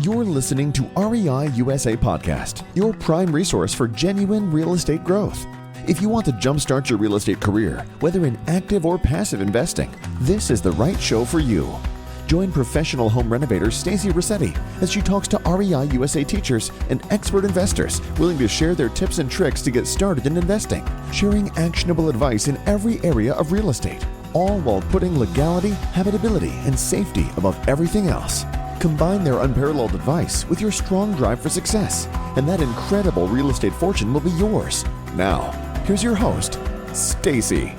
You're listening to REI USA Podcast, your prime resource for genuine real estate growth. If you want to jumpstart your real estate career, whether in active or passive investing, this is the right show for you. Join professional home renovator Stacy as she talks to REI USA teachers and expert investors willing to share their tips and tricks to get started in investing, sharing actionable advice in every area of real estate, all while putting legality, habitability, and safety above everything else. Combine their unparalleled advice with your strong drive for success, and that incredible real estate fortune will be yours. Now, here's your host, Stacy.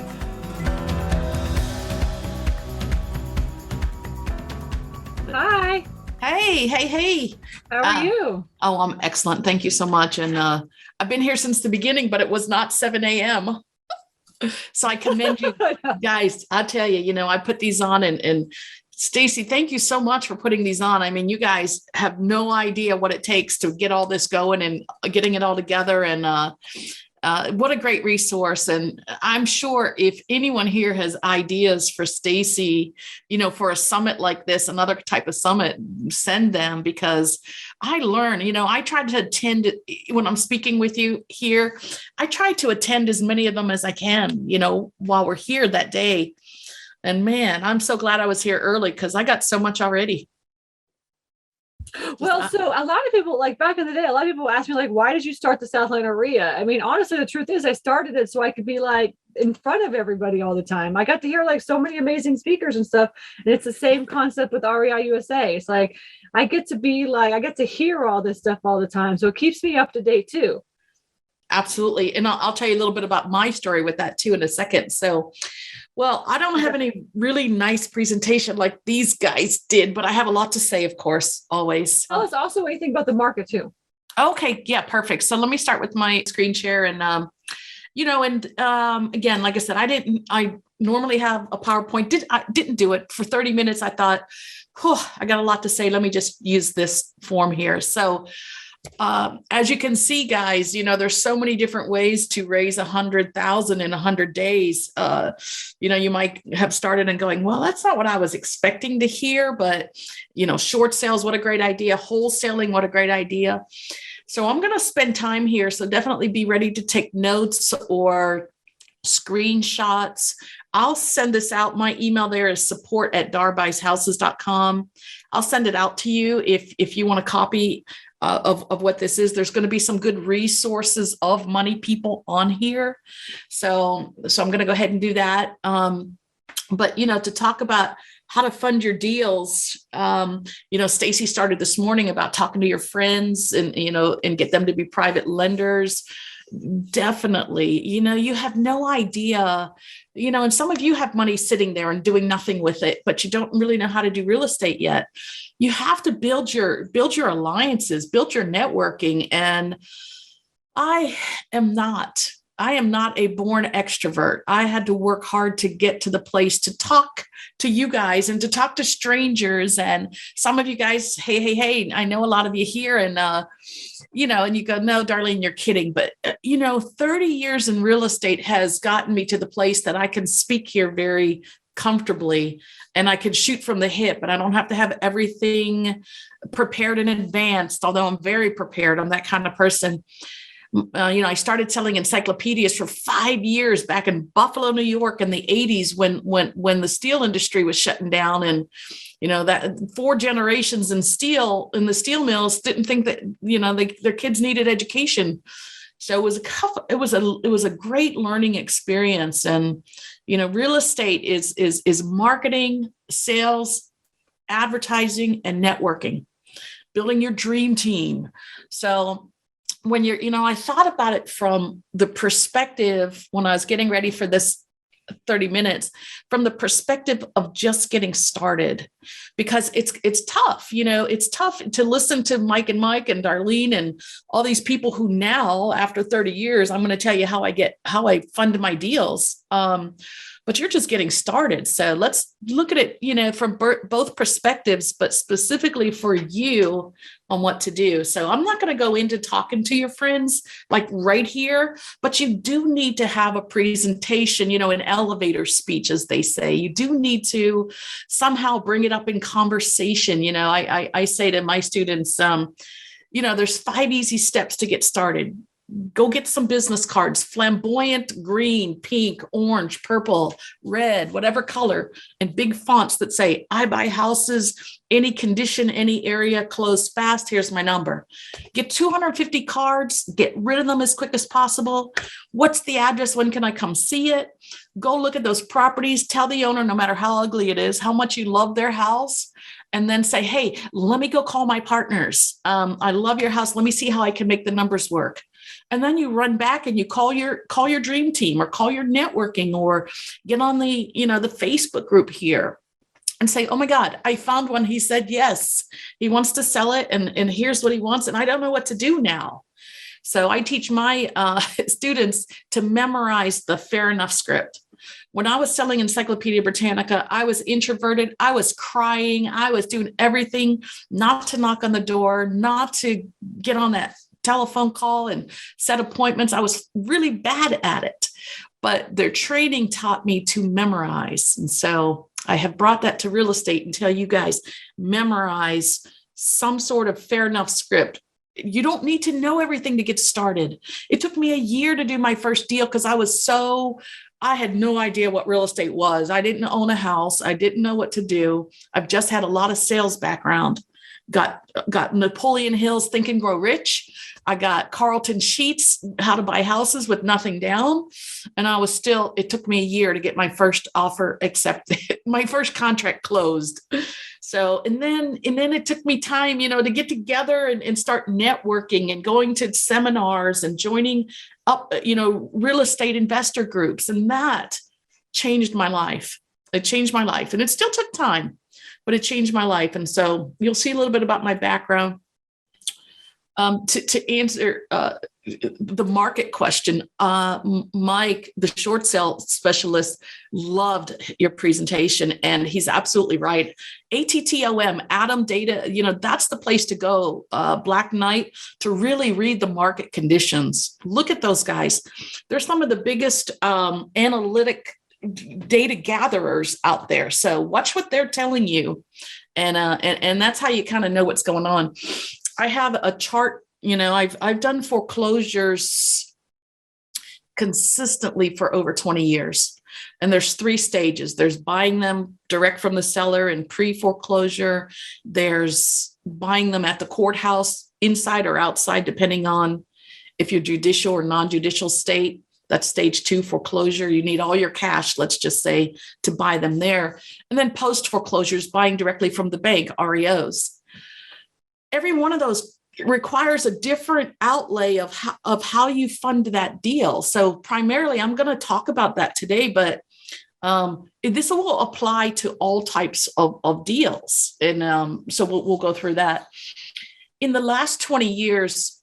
Hi. Hey. How are you? Oh, I'm excellent. Thank you so much. And I've been here since the beginning, but it was not 7 a.m. So I commend you guys. I tell you, I put these on and Stacy, thank you so much for putting these on. I mean, you guys have no idea what it takes to get all this going and getting it all together. And what a great resource. And I'm sure if anyone here has ideas for Stacy, for a summit like this, another type of summit, send them, because I learn, I try to attend when I'm speaking with you here. I try to attend as many of them as I can, while we're here that day. And man, I'm so glad I was here early because I got so much already. Well, so a lot of people, like back in the day, a lot of people ask me, like, why did you start the South Atlanta REIA? I mean, honestly, the truth is I started it so I could be like in front of everybody all the time. I got to hear like so many amazing speakers and stuff. And it's the same concept with REI USA. It's like, I get to hear all this stuff all the time. So it keeps me up to date too. Absolutely. And I'll tell you a little bit about my story with that too in a second. So, well, I don't have any really nice presentation like these guys did, but I have a lot to say, of course, always. Tell us also what you think about the market too. Okay. Yeah, perfect. So let me start with my screen share and, again, like I said, I normally have a PowerPoint. I didn't do it for 30 minutes. I thought, I got a lot to say. Let me just use this form here. So, as you can see, guys, there's so many different ways to raise 100,000 in 100 days. You might have started and going, well, that's not what I was expecting to hear, but, short sales, what a great idea. Wholesaling, what a great idea. So I'm going to spend time here. So definitely be ready to take notes or screenshots. I'll send this out. My email there is support@darbuyshouses.com. I'll send it out to you if you want a copy of what this is. There's going to be some good resources of money people on here. So I'm going to go ahead and do that. But, to talk about how to fund your deals, Stacy started this morning about talking to your friends and get them to be private lenders. Definitely, you have no idea, and some of you have money sitting there and doing nothing with it, but you don't really know how to do real estate yet. You have to build your alliances, build your networking. And I am not a born extrovert. I had to work hard to get to the place to talk to you guys and to talk to strangers. And some of you guys, hey, I know a lot of you here and, and you go, no, Darlene, you're kidding. But, 30 years in real estate has gotten me to the place that I can speak here very comfortably and I can shoot from the hip, and I don't have to have everything prepared in advance, although I'm very prepared. I'm that kind of person. I started selling encyclopedias for 5 years back in Buffalo, New York in the 80s when the steel industry was shutting down. And, that 4 generations in the steel mills didn't think that, their kids needed education. So it was a great learning experience. And, real estate is marketing, sales, advertising, and networking, building your dream team. So when I thought about it from the perspective when I was getting ready for this 30 minutes, from the perspective of just getting started, because it's tough. It's tough to listen to Mike and Darlene and all these people who now, after 30 years, I'm going to tell you how I fund my deals. but you're just getting started. So let's look at it, from both perspectives, but specifically for you on what to do. So I'm not going to go into talking to your friends like right here, but you do need to have a presentation, an elevator speech, as they say. You do need to somehow bring it up in conversation. I say to my students, there's 5 easy steps to get started. Go get some business cards, flamboyant green, pink, orange, purple, red, whatever color, and big fonts that say, I buy houses, any condition, any area, close fast. Here's my number. Get 250 cards, get rid of them as quick as possible. What's the address? When can I come see it? Go look at those properties. Tell the owner, no matter how ugly it is, how much you love their house. And then say, hey, let me go call my partners. I love your house. Let me see how I can make the numbers work. And then you run back and you call your dream team, or call your networking, or get on the Facebook group here and say, oh my God, I found one. He said, yes, he wants to sell it. And here's what he wants. And I don't know what to do now. So I teach my students to memorize the Fair Enough script. When I was selling Encyclopedia Britannica, I was introverted. I was crying. I was doing everything not to knock on the door, not to get on that telephone call and set appointments. I was really bad at it, but their training taught me to memorize. And so I have brought that to real estate and tell you guys, memorize some sort of Fair Enough script. You don't need to know everything to get started. It took me a year to do my first deal because I had no idea what real estate was. I didn't own a house. I didn't know what to do. I've just had a lot of sales background. Got Napoleon Hill's Think and Grow Rich. I got Carlton Sheets, How to Buy Houses with Nothing Down. And it took me a year to get my first offer accepted, my first contract closed. So, and then it took me time, to get together and start networking and going to seminars and joining up, real estate investor groups. And that changed my life. It changed my life. And it still took time, but it changed my life. And so you'll see a little bit about my background. To answer the market question, Mike, the short sale specialist, loved your presentation, and he's absolutely right. ATTOM, Atom Data, that's the place to go, Black Knight, to really read the market conditions. Look at those guys. They're some of the biggest analytic data gatherers out there. So watch what they're telling you. And that's how you kind of know what's going on. I have a chart, I've done foreclosures consistently for over 20 years. And there's 3 stages. There's buying them direct from the seller and pre-foreclosure. There's buying them at the courthouse, inside or outside, depending on if you're judicial or non-judicial state. That's stage 2 foreclosure. You need all your cash, let's just say, to buy them there. And then post foreclosures, buying directly from the bank, REOs. Every one of those requires a different outlay of how you fund that deal. So primarily, I'm going to talk about that today, but this will apply to all types of deals. And so we'll go through that. In the last 20 years,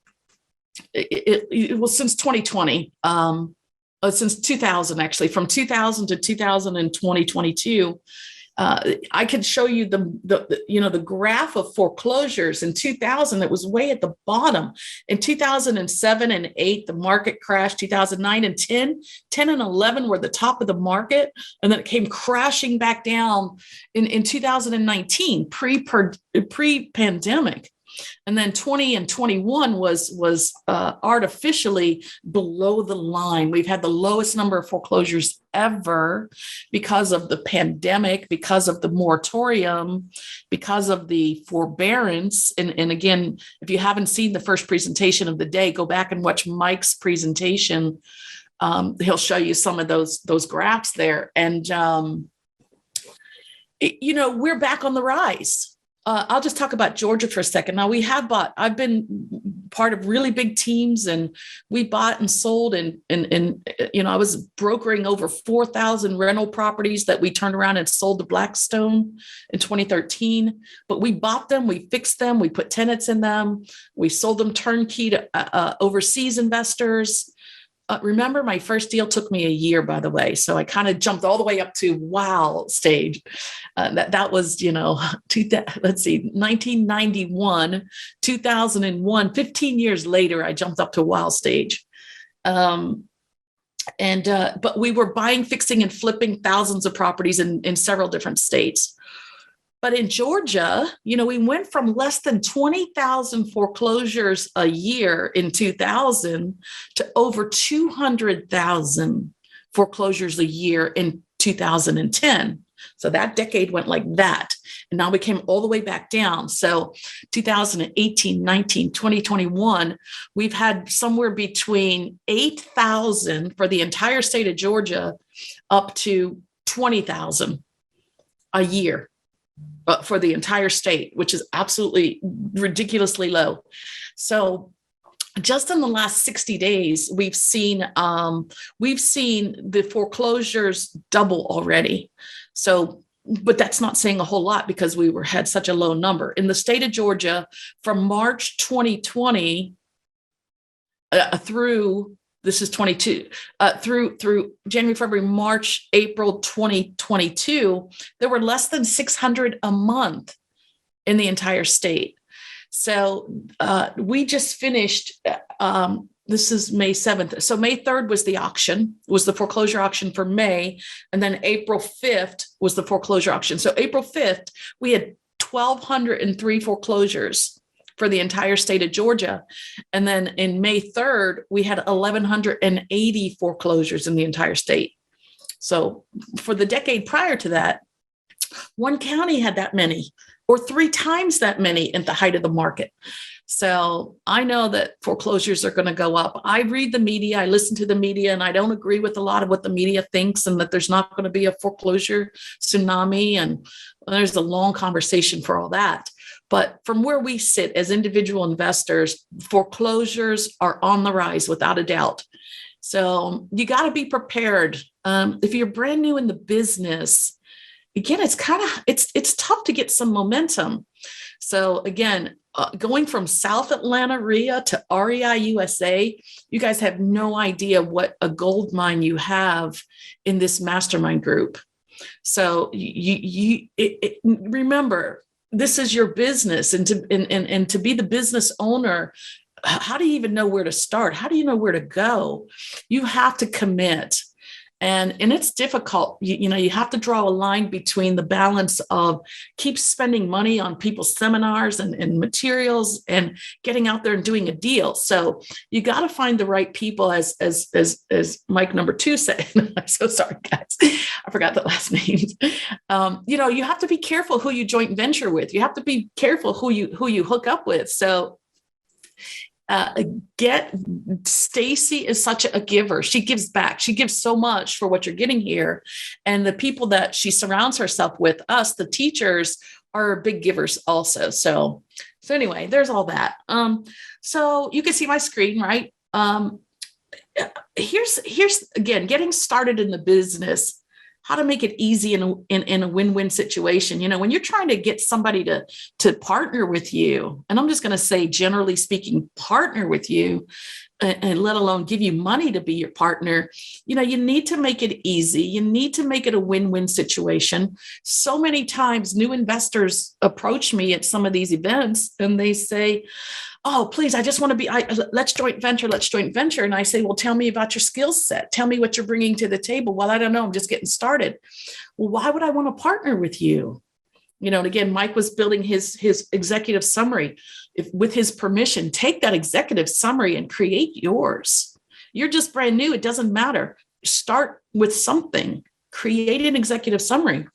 it was since 2020, since 2000, actually, from 2000 to 2022, I could show you the graph of foreclosures. In 2000, it was way at the bottom. In 2007 and 8, the market crashed. 2009 and 10 and 11 were the top of the market. And then it came crashing back down in 2019, pre-pandemic. And then 20 and 21 was artificially below the line. We've had the lowest number of foreclosures ever because of the pandemic, because of the moratorium, because of the forbearance. And again, if you haven't seen the first presentation of the day, go back and watch Mike's presentation. He'll show you some of those graphs there. And, we're back on the rise. I'll just talk about Georgia for a second. Now I've been part of really big teams, and we bought and sold and I was brokering over 4,000 rental properties that we turned around and sold to Blackstone in 2013. But we bought them, we fixed them, we put tenants in them, we sold them turnkey to overseas investors. remember my first deal took me a year, by the way. So I kind of jumped all the way up to wow stage. That was, 1991, 2001, 15 years later, I jumped up to wow stage. But we were buying, fixing, and flipping thousands of properties in several different states. But in Georgia, we went from less than 20,000 foreclosures a year in 2000 to over 200,000 foreclosures a year in 2010. So that decade went like that. And now we came all the way back down. So 2018, 19, 2021, we've had somewhere between 8,000 for the entire state of Georgia up to 20,000 a year. For the entire state, which is absolutely ridiculously low. So just in the last 60 days, we've seen the foreclosures double already. So, but that's not saying a whole lot because we had such a low number. In the state of Georgia, from March 2020 through this is 22 through January, February, March, April 2022, there were less than 600 a month in the entire state. So we just finished, this is May 7th. So May 3rd was the auction, was the foreclosure auction for May. And then April 5th was the foreclosure auction. So April 5th, we had 1,203 foreclosures for the entire state of Georgia. And then in May 3rd, we had 1,180 foreclosures in the entire state. So for the decade prior to that, one county had that many or 3 times that many at the height of the market. So I know that foreclosures are going to go up. I read the media, I listen to the media, and I don't agree with a lot of what the media thinks and that there's not going to be a foreclosure tsunami. And there's a long conversation for all that. But from where we sit as individual investors, foreclosures are on the rise without a doubt. So you got to be prepared. If you're brand new in the business, again, it's tough to get some momentum. So again, going from South Atlanta REIA to REI USA, you guys have no idea what a gold mine you have in this mastermind group. So remember, this is your business, and to be the business owner, how do you even know where to start? How do you know where to go? You have to commit. And it's difficult. You have to draw a line between the balance of keep spending money on people's seminars and materials and getting out there and doing a deal. So you got to find the right people, as Mike number 2 said. I'm so sorry, guys. I forgot the last names. You have to be careful who you joint venture with. You have to be careful who you hook up with. So Stacy is such a giver. She gives back. She gives so much for what you're getting here. And the people that she surrounds herself with, us, the teachers, are big givers also. So anyway, there's all that. So you can see my screen, right? Here's again, getting started in the business, how to make it easy in a win-win situation. When you're trying to get somebody to partner with you, and I'm just going to say, generally speaking, partner with you, and let alone give you money to be your partner, you need to make it easy. You need to make it a win-win situation. So many times new investors approach me at some of these events and they say, oh, please, I just want to be, let's joint venture. And I say, well, tell me about your skill set. Tell me what you're bringing to the table. Well, I don't know. I'm just getting started. Well, why would I want to partner with you? And again, Mike was building his executive summary. If with his permission, take that executive summary and create yours. You're just brand new. It doesn't matter. Start with something. Create an executive summary.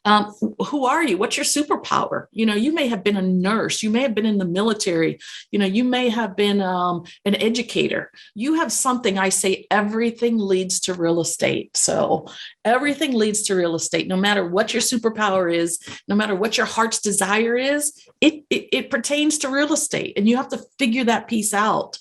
Who are you? What's your superpower? You may have been a nurse. You may have been in the military. You may have been an educator. You have something. I say everything leads to real estate. So everything leads to real estate. No matter what your superpower is, no matter what your heart's desire is, it pertains to real estate. And you have to figure that piece out.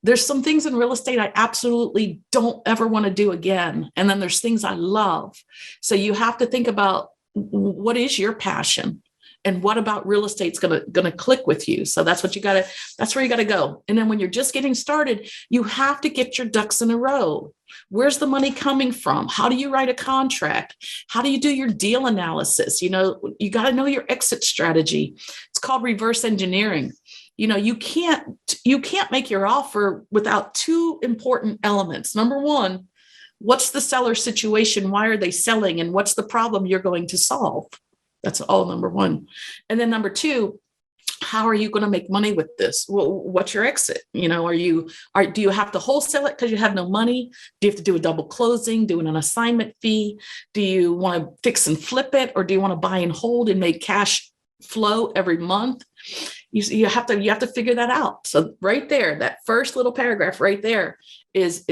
There's some things in real estate I absolutely don't ever want to do again. And then there's things I love. So you have to think about, what is your passion? And what about real estate's gonna click with you? So that's where you gotta go. And then when you're just getting started, you have to get your ducks in a row. Where's the money coming from? How do you write a contract? How do you do your deal analysis? You got to know your exit strategy. It's called reverse engineering. You can't make your offer without two important elements. Number one, what's the seller situation? Why are they selling? And what's the problem you're going to solve? That's all number one. And then number two, how are you going to make money with this? Well, what's your exit? Do you have to wholesale it because you have no money? Do you have to do a double closing, doing an assignment fee? Do you want to fix and flip it? Or do you want to buy and hold and make cash flow every month? You have to figure that out. So right there, that first little paragraph right there is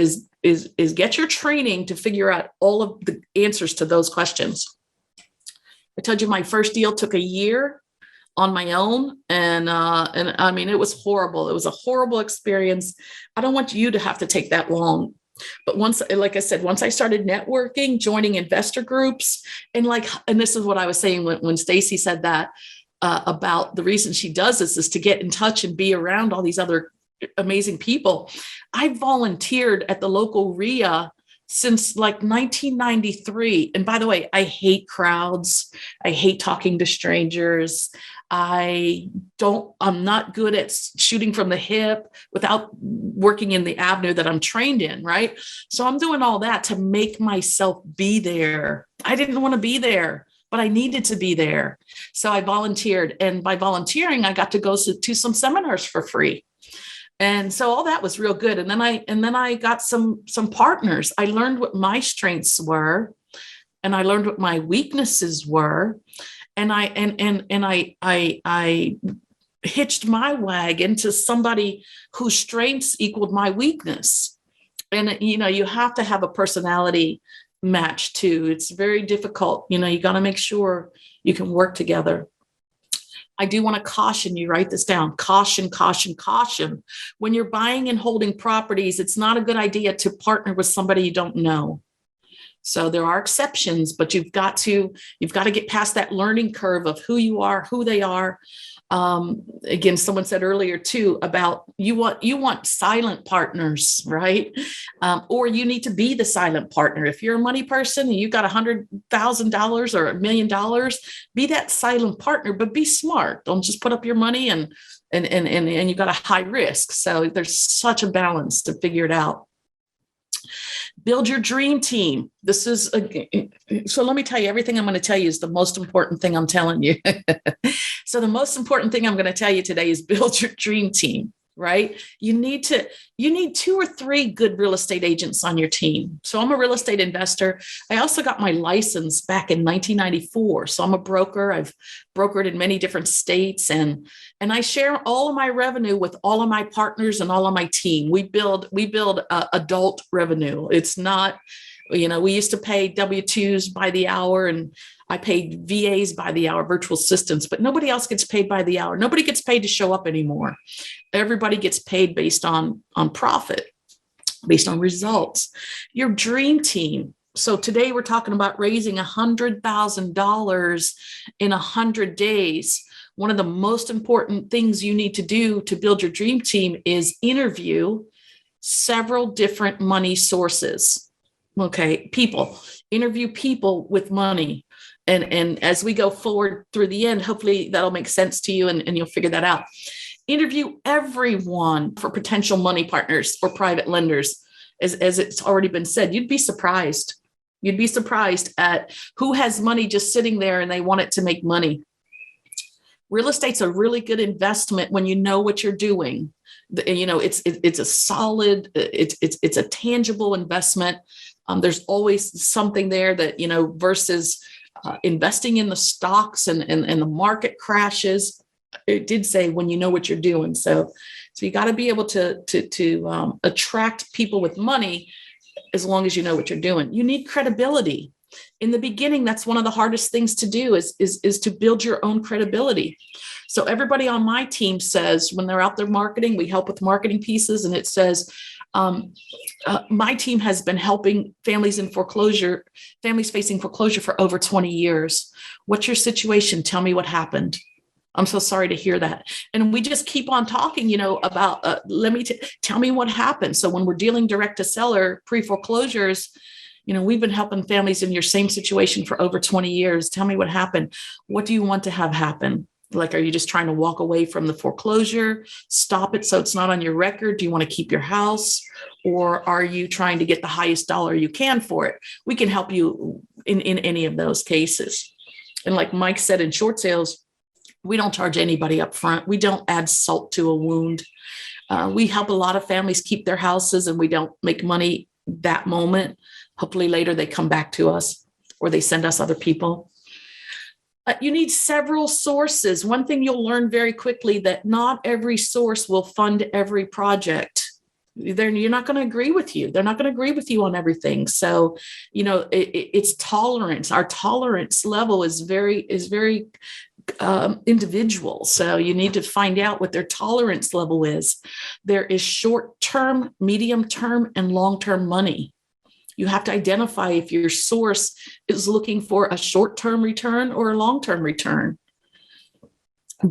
get your training to figure out all of the answers to those questions. I told you my first deal took a year on my own. And I mean, it was horrible. It was a horrible experience. I don't want you to have to take that long. But like I said, once I started networking, joining investor groups, and this is what I was saying when Stacy said that about the reason she does this is to get in touch and be around all these other amazing people. I volunteered at the local REIA since 1993. And by the way, I hate crowds. I hate talking to strangers. I'm not good at shooting from the hip without working in the avenue that I'm trained in, right? So I'm doing all that to make myself be there. I didn't want to be there, but I needed to be there. So I volunteered. And by volunteering, I got to go to some seminars for free. And so all that was real good. And then I got some partners. I learned what my strengths were, and I learned what my weaknesses were. And I hitched my wagon to somebody whose strengths equaled my weakness. And you have to have a personality match too. It's very difficult. You got to make sure you can work together. I do want to caution you, write this down. Caution, caution, caution. When you're buying and holding properties, it's not a good idea to partner with somebody you don't know. So there are exceptions, but you've got to get past that learning curve of who you are, who they are. Again, someone said earlier too about you want silent partners, right? Or you need to be the silent partner. If you're a money person and you got $100,000 or $1 million, be that silent partner, but be smart. Don't just put up your money and you got a high risk. So there's such a balance to figure it out. Build your dream team. So let me tell you, everything I'm going to tell you is the most important thing I'm telling you. So the most important thing I'm going to tell you today is build your dream team, right? You need 2 or 3 good real estate agents on your team. So I'm a real estate investor. I also got my license back in 1994. So I'm a broker. I've brokered in many different states, and I share all of my revenue with all of my partners and all of my team. We build adult revenue. It's not, we used to pay W-2s by the hour, and I paid VAs by the hour, virtual assistants, but nobody else gets paid by the hour. Nobody gets paid to show up anymore. Everybody gets paid based on profit, based on results. Your dream team. So today we're talking about raising $100,000 in 100 days. One of the most important things you need to do to build your dream team is interview several different money sources. Okay, interview people with money. And as we go forward through the end, hopefully that'll make sense to you and you'll figure that out. Interview everyone for potential money partners or private lenders. As it's already been said, you'd be surprised. You'd be surprised at who has money just sitting there and they want it to make money. Real estate's a really good investment when you know what you're doing. It's a solid, it's a tangible investment. There's always something there that, versus investing in the stocks and the market crashes. It did say when you know what you're doing. So you got to be able to attract people with money as long as you know what you're doing. You need credibility. In the beginning, that's one of the hardest things to do is to build your own credibility. So everybody on my team says when they're out there marketing, we help with marketing pieces, and it says, My team has been helping families facing foreclosure for over 20 years. What's your situation? Tell me what happened. I'm so sorry to hear that. And we just keep on talking, about, tell me what happened. So when we're dealing direct to seller pre-foreclosures, we've been helping families in your same situation for over 20 years. Tell me what happened. What do you want to have happen? Like, are you just trying to walk away from the foreclosure, stop it so it's not on your record? Do you want to keep your house? Or are you trying to get the highest dollar you can for it? We can help you in any of those cases. And like Mike said, in short sales, we don't charge anybody up front. We don't add salt to a wound. We help a lot of families keep their houses, and we don't make money that moment. Hopefully later they come back to us or they send us other people. You need several sources. One thing you'll learn very quickly, that not every source will fund every project. You're not going to agree with you. They're not going to agree with you on everything. So, it's tolerance. Our tolerance level is very individual. So you need to find out what their tolerance level is. There is short-term, medium-term, and long-term money. You have to identify if your source is looking for a short-term return or a long-term return.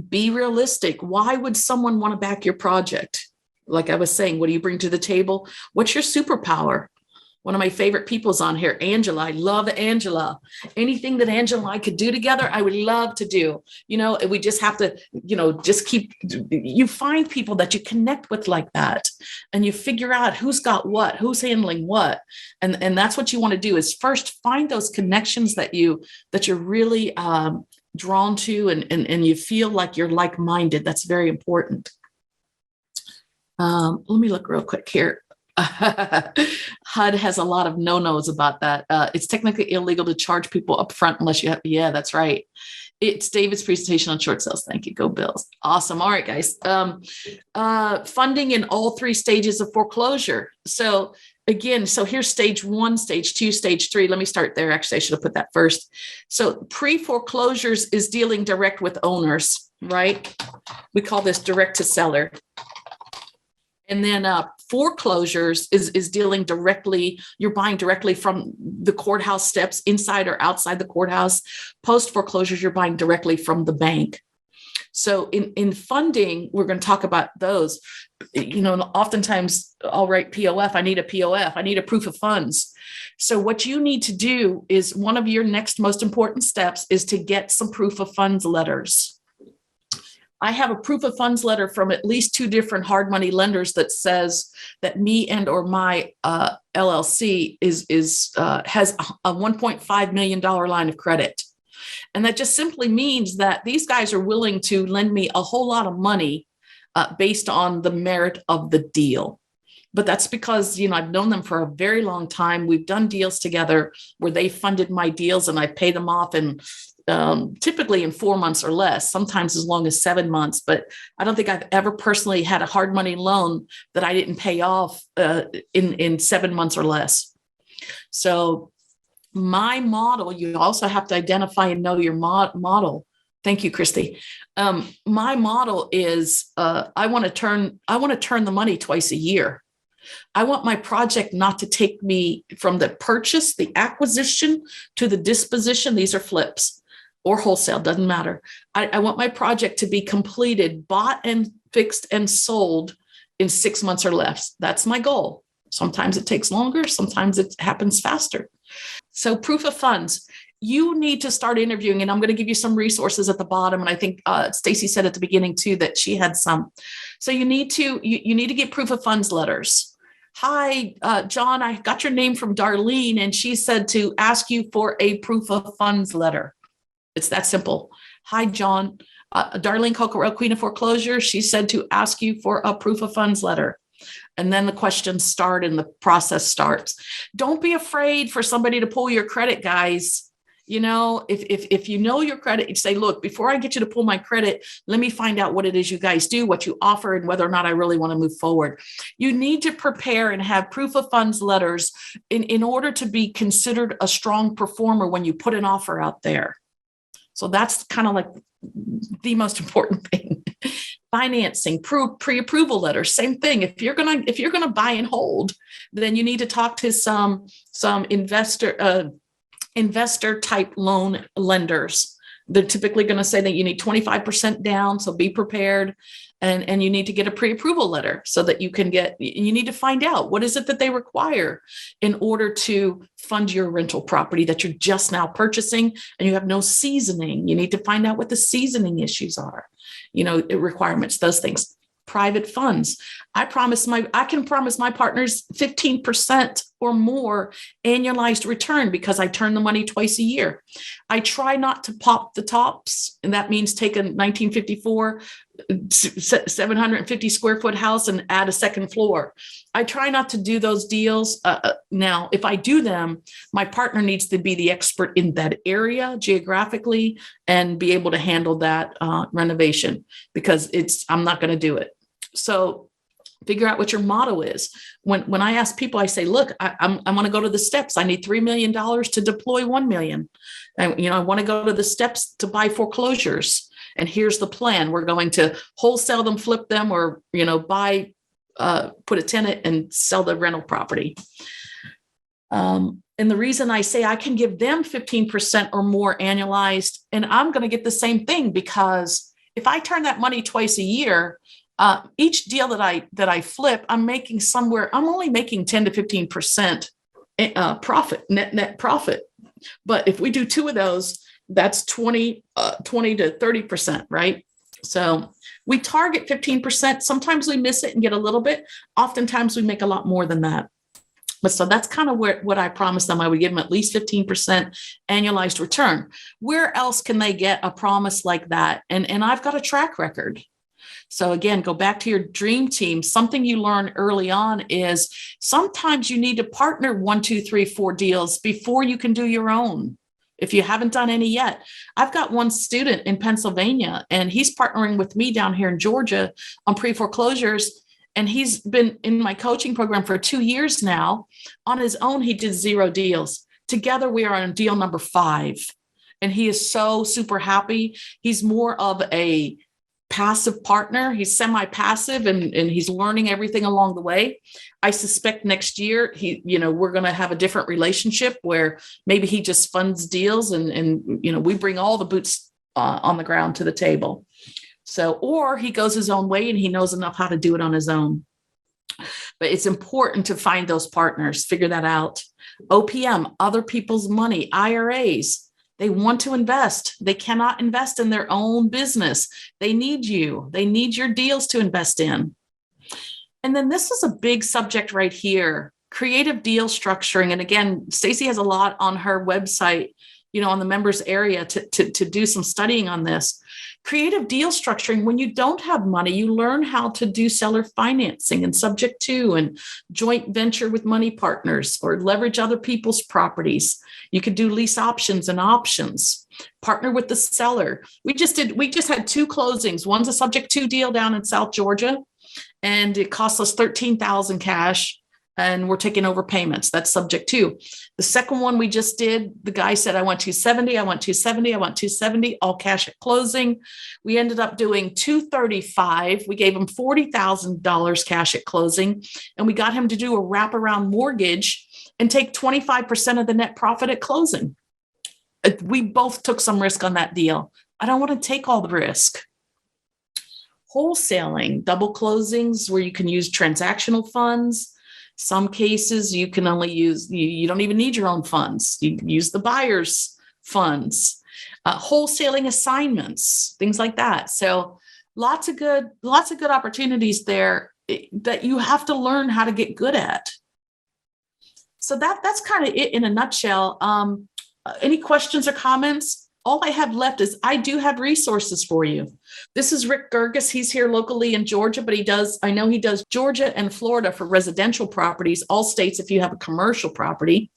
Be realistic. Why would someone want to back your project? Like I was saying, what do you bring to the table? What's your superpower? One of my favorite people's on here, Angela. I love Angela. Anything that Angela and I could do together, I would love to do. We just have to, you find people that you connect with like that, and you figure out who's got what, who's handling what. And that's what you want to do, is first find those connections that you're really drawn to, and you feel like you're like-minded. That's very important. Let me look real quick here. HUD has a lot of no-nos about that. It's technically illegal to charge people up front unless you have, yeah, that's right. It's David's presentation on short sales. Thank you. Go Bills. Awesome. All right, guys. Funding in all three stages of foreclosure. So again, here's stage 1, stage 2, stage 3. Let me start there. Actually, I should have put that first. So pre-foreclosures is dealing direct with owners, right? We call this direct to seller. And then foreclosures is dealing directly, you're buying directly from the courthouse steps, inside or outside the courthouse. Post foreclosures, you're buying directly from the bank. So in funding, we're going to talk about those. Oftentimes I'll write POF. I need a POF. I need a proof of funds. So what you need to do is, one of your next most important steps is to get some proof of funds letters. I have a proof of funds letter from at least 2 different hard money lenders that says that me and or my LLC has a $1.5 million line of credit. And that just simply means that these guys are willing to lend me a whole lot of money based on the merit of the deal. But that's because, I've known them for a very long time. We've done deals together where they funded my deals and I paid them off in typically in 4 months or less, sometimes as long as 7 months. But I don't think I've ever personally had a hard money loan that I didn't pay off in 7 months or less. So my model, you also have to identify and know your model. Thank you, Christy. My model is I want to turn the money twice a year. I want my project not to take me from the purchase, the acquisition, to the disposition. These are flips or wholesale, doesn't matter. I want my project to be completed, bought and fixed and sold in 6 months or less. That's my goal. Sometimes it takes longer. Sometimes it happens faster. So proof of funds, you need to start interviewing, and I'm going to give you some resources at the bottom. And I think Stacy said at the beginning too that she had some. So you need to get proof of funds letters. Hi, John, I got your name from Darlene, and she said to ask you for a proof of funds letter. It's that simple. Hi, John. Darlene Coquerel, Queen of Foreclosure. She said to ask you for a proof of funds letter. And then the questions start and the process starts. Don't be afraid for somebody to pull your credit, guys. If you know your credit, you say, look, before I get you to pull my credit, let me find out what it is you guys do, what you offer, and whether or not I really want to move forward. You need to prepare and have proof of funds letters in order to be considered a strong performer when you put an offer out there. So that's kind of like the most important thing. financing, pre-approval letters, same thing. If you're gonna buy and hold, then you need to talk to some investor type loan lenders. They're typically going to say that you need 25% down, so be prepared. And you need to get a pre-approval letter so that you need to find out what is it that they require in order to fund your rental property that you're just now purchasing and you have no seasoning. You need to find out what the seasoning issues are, requirements, those things. Private funds. I can promise my partners 15% or more annualized return because I turn the money twice a year. I try not to pop the tops, and that means take a 1954 750 square foot house and add a second floor. I try not to do those deals. Now, if I do them, my partner needs to be the expert in that area geographically and be able to handle that renovation, because I'm not going to do it. So figure out what your motto is. When I ask people, I say, look, I'm going to go to the steps. I need $3 million to deploy $1 million. I want to go to the steps to buy foreclosures. And here's the plan. We're going to wholesale them, flip them, or, buy, put a tenant and sell the rental property. And the reason I say I can give them 15% or more annualized, and I'm going to get the same thing, because if I turn that money twice a year, each deal that I flip, I'm only making 10 to 15% profit, net profit. But if we do 2 of those, that's 20 to 30%, right? So we target 15%. Sometimes we miss it and get a little bit. Oftentimes we make a lot more than that. But so that's kind of what I promised them. I would give them at least 15% annualized return. Where else can they get a promise like that? And I've got a track record. So again, go back to your dream team. Something you learn early on is sometimes you need to partner 1, 2, 3, 4 deals before you can do your own. If you haven't done any yet. I've got one student in Pennsylvania, and he's partnering with me down here in Georgia on pre-foreclosures. And he's been in my coaching program for 2 years now. On his own, he did 0 deals. Together, we are on deal number 5. And he is so super happy. He's more of a passive partner. He's semi-passive and he's learning everything along the way. I suspect next year we're going to have a different relationship where maybe he just funds deals and we bring all the boots on the ground to the table. So, or he goes his own way and he knows enough how to do it on his own. But it's important to find those partners, figure that out. OPM, other people's money, IRAs. They want to invest. They cannot invest in their own business. They need you. They need your deals to invest in. And then this is a big subject right here, creative deal structuring. And again, Stacy has a lot on her website, on the members area to do some studying on this. Creative deal structuring, when you don't have money, you learn how to do seller financing and subject to and joint venture with money partners or leverage other people's properties. You could do lease options and options, partner with the seller. We just had 2 closings. One's a subject to deal down in South Georgia, and it cost us $13,000 cash. And we're taking over payments. That's subject to. The second one we just did, the guy said, I want 270, I want 270, I want 270, all cash at closing. We ended up doing 235. We gave him $40,000 cash at closing. And we got him to do a wraparound mortgage and take 25% of the net profit at closing. We both took some risk on that deal. I don't want to take all the risk. Wholesaling, double closings where you can use transactional funds. Some cases you can only use, you don't even need your own funds. You use the buyer's funds, wholesaling assignments, things like that. So lots of good opportunities there that you have to learn how to get good at. So that's kind of it in a nutshell. Any questions or comments? All I have left is I do have resources for you. This is Rick Gerges. He's here locally in Georgia, but I know he does Georgia and Florida for residential properties, all states if you have a commercial property.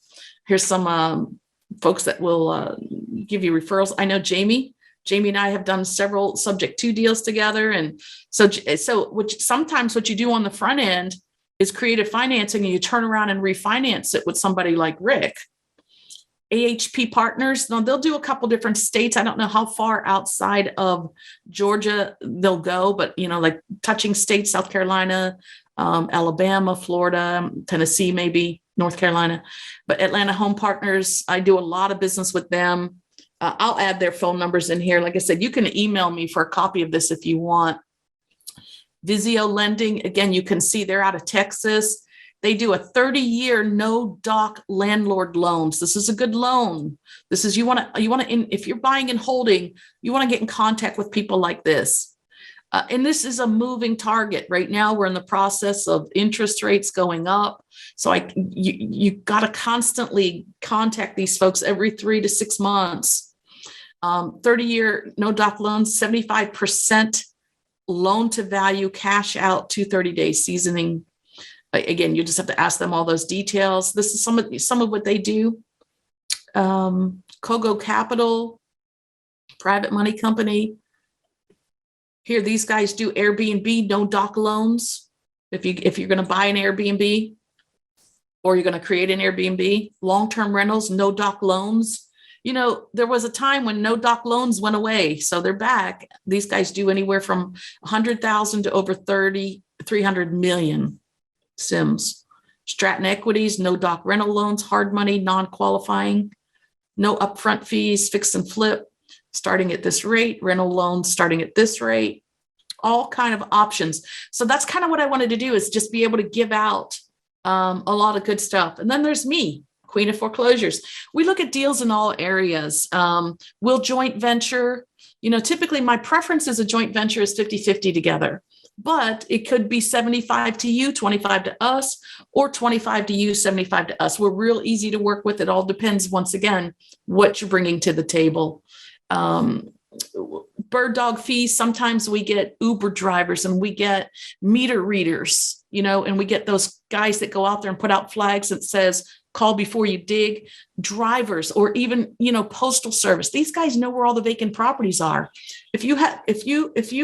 Here's some folks that will give you referrals. I know Jamie and I have done several subject to deals together. And so sometimes what you do on the front end is creative financing and you turn around and refinance it with somebody like Rick. AHP partners. Now they'll do a couple different states. I don't know how far outside of Georgia they'll go, but like touching states, South Carolina, Alabama, Florida, Tennessee, maybe North Carolina. But Atlanta Home Partners, I do a lot of business with them. I'll add their phone numbers in here. Like I said, you can email me for a copy of this if you want. Vizio Lending, again, you can see they're out of Texas. They do a 30-year no doc landlord loans. This is a good loan. This is, you want to, if you're buying and holding, you want to get in contact with people like this. And this is a moving target. Right now, we're in the process of interest rates going up. So you got to constantly contact these folks every 3 to 6 months. 30-year no doc loans, 75% loan to value, cash out, 230 days seasoning. Again, you just have to ask them all those details. This is some of what they do. Kogo Capital, private money company. Here, these guys do Airbnb, no doc loans. If you're going to buy an Airbnb or you're going to create an Airbnb, long-term rentals, no doc loans. There was a time when no doc loans went away, so they're back. These guys do anywhere from 100,000 to over 300 million SIMs. Stratton Equities, no doc rental loans, hard money, non-qualifying, no upfront fees, fix and flip, starting at this rate, rental loans starting at this rate, all kind of options. So that's kind of what I wanted to do, is just be able to give out a lot of good stuff. And then there's me, Queen of Foreclosures. We look at deals in all areas. We'll joint venture. Typically my preference as a joint venture is 50-50 together, but it could be 75 to you, 25 to us, or 25 to you, 75 to us. We're real easy to work with. It all depends, once again, what you're bringing to the table. Bird dog fees. Sometimes we get Uber drivers and we get meter readers, and we get those guys that go out there and put out flags that says, call before you dig, drivers, or even, postal service. These guys know where all the vacant properties are. If you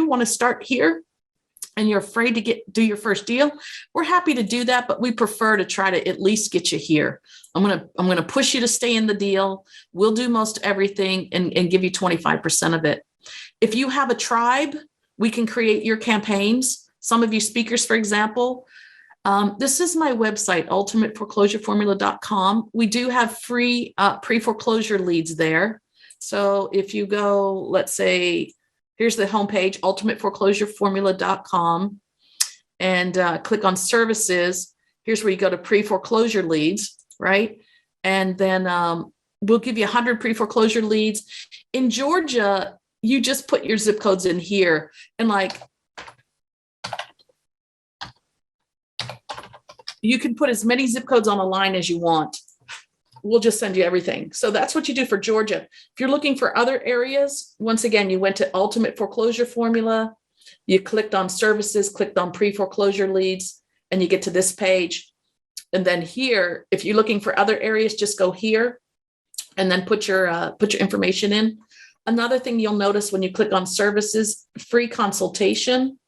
want to start here and you're afraid to do your first deal, we're happy to do that, but we prefer to try to at least get you here. I'm going to push you to stay in the deal. We'll do most everything and give you 25% of it. If you have a tribe, we can create your campaigns. Some of you speakers, for example, this is my website, ultimateforeclosureformula.com. We do have free pre-foreclosure leads there. So if you go, let's say, here's the homepage, ultimateforeclosureformula.com, and click on services. Here's where you go to pre-foreclosure leads, right? And then we'll give you 100 pre-foreclosure leads. In Georgia, you just put your zip codes in here, and you can put as many zip codes on a line as you want. We'll just send you everything. So that's what you do for Georgia. If you're looking for other areas, once again, you went to Ultimate Foreclosure Formula, you clicked on services, clicked on pre-foreclosure leads, and you get to this page. And then here, if you're looking for other areas, just go here and then put your information in. Another thing you'll notice when you click on services, free consultation.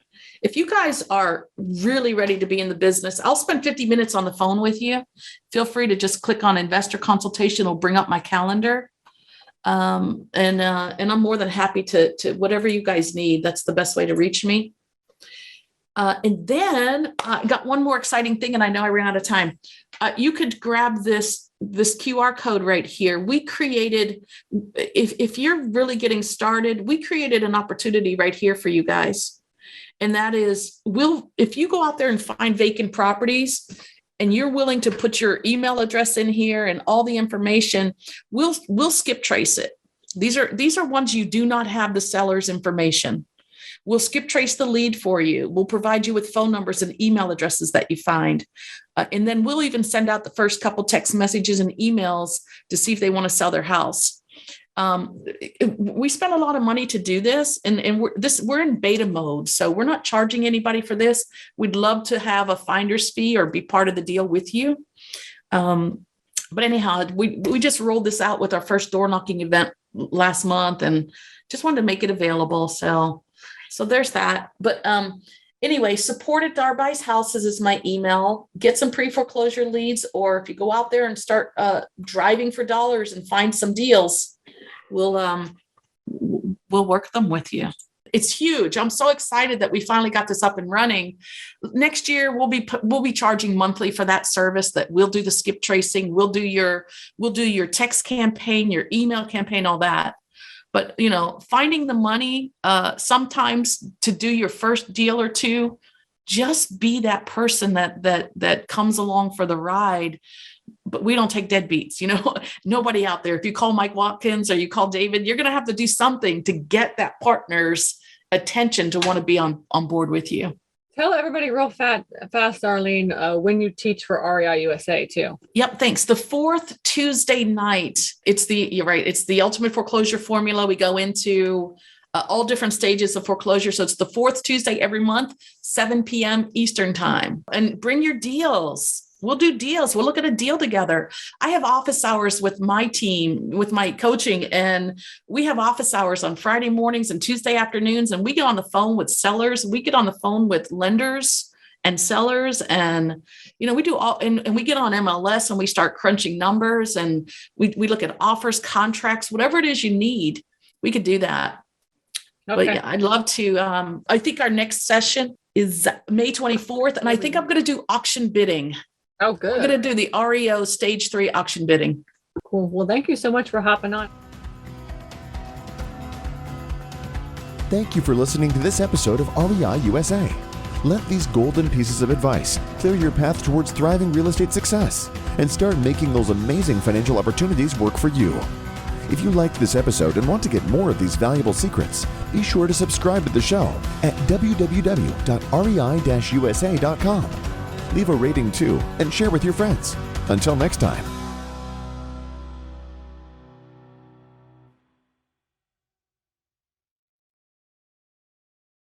If you guys are really ready to be in the business, I'll spend 50 minutes on the phone with you. Feel free to just click on investor consultation. It'll bring up my calendar. And I'm more than happy to whatever you guys need. That's the best way to reach me. And then I got one more exciting thing, and I know I ran out of time. You could grab this QR code right here. We created, if you're really getting started, we created an opportunity right here for you guys. And that is, if you go out there and find vacant properties and you're willing to put your email address in here and all the information, we'll skip trace it. These are ones you do not have the seller's information. We'll skip trace the lead for you. We'll provide you with phone numbers and email addresses that you find. And then we'll even send out the first couple text messages and emails to see if they want to sell their house. We spent a lot of money to do this, and we're in beta mode, so we're not charging anybody for this. We'd love to have a finder's fee or be part of the deal with you. But anyhow, we just rolled this out with our first door knocking event last month, and just wanted to make it available. So there's that. But Anyway, support at Darby's Houses is my email. Get some pre-foreclosure leads, or if you go out there and start driving for dollars and find some deals, we'll work them with you. It's huge. I'm so excited that we finally got this up and running. Next year, we'll be charging monthly for that service. That we'll do the skip tracing. We'll do your text campaign, your email campaign, all that. But finding the money sometimes to do your first deal or two, just be that person that comes along for the ride. But we don't take deadbeats, nobody out there. If you call Mike Watkins or you call David, you're going to have to do something to get that partner's attention to want to be on board with you. Tell everybody real fast, Darlene, when you teach for REI USA too. Yep. Thanks. The fourth Tuesday night, you're right. It's the ultimate foreclosure formula. We go into all different stages of foreclosure. So it's the fourth Tuesday every month, 7 p.m. Eastern time. And bring your deals. We'll do deals. We'll look at a deal together. I have office hours with my team, with my coaching, and we have office hours on Friday mornings and Tuesday afternoons. And we get on the phone with sellers. We get on the phone with lenders and sellers. And, we do all, and we get on MLS and we start crunching numbers, and we look at offers, contracts, whatever it is you need, we could do that. Okay. But yeah, I'd love to. I think our next session is May 24th. And I think I'm going to do auction bidding. Oh, good. I'm going to do the REO Stage 3 auction bidding. Cool. Well, thank you so much for hopping on. Thank you for listening to this episode of REI USA. Let these golden pieces of advice clear your path towards thriving real estate success and start making those amazing financial opportunities work for you. If you liked this episode and want to get more of these valuable secrets, be sure to subscribe to the show at www.rei-usa.com. Leave a rating too and share with your friends. Until next time.